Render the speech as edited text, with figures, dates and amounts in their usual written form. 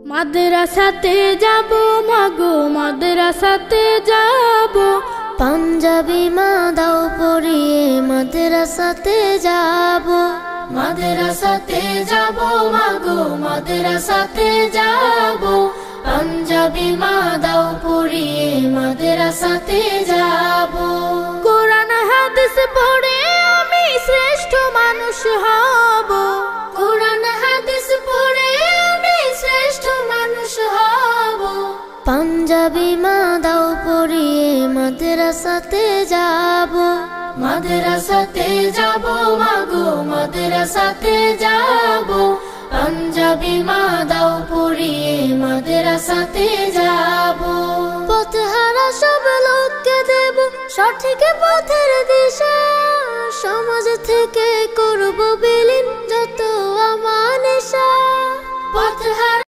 মাদ্রাসাতে যাব মাগো মাদ্রাসাতে যাব, পাঞ্জাবি মা দাও পরিয়ে মাদ্রাসাতে যাব। মাদ্রাসাতে যাব মাগো মাদ্রাসাতে যাব, পাঞ্জাবি মা দাও পরিয়ে মাদ্রাসাতে যাব। কোরআন হাদিস পড়ে আমি শ্রেষ্ঠ মানুষ হব, কোরআন হাদিস পড়ে আমি শ্রেষ্ঠ মানুষ হব। পাঞ্জাবি মা দাও পরিয়ে মাদ্রাসাতে যাব। মাদ্রাসাতে যাব মাগো মাদ্রাসাতে যাব, পাঞ্জাবি মা দাও পরিয়ে মাদ্রাসাতে যাব। পথহারা সব লোককে দেব সঠিক পথের দিশা, সমাজ থেকে করব বিলীন যত আমানিশা। পথহারা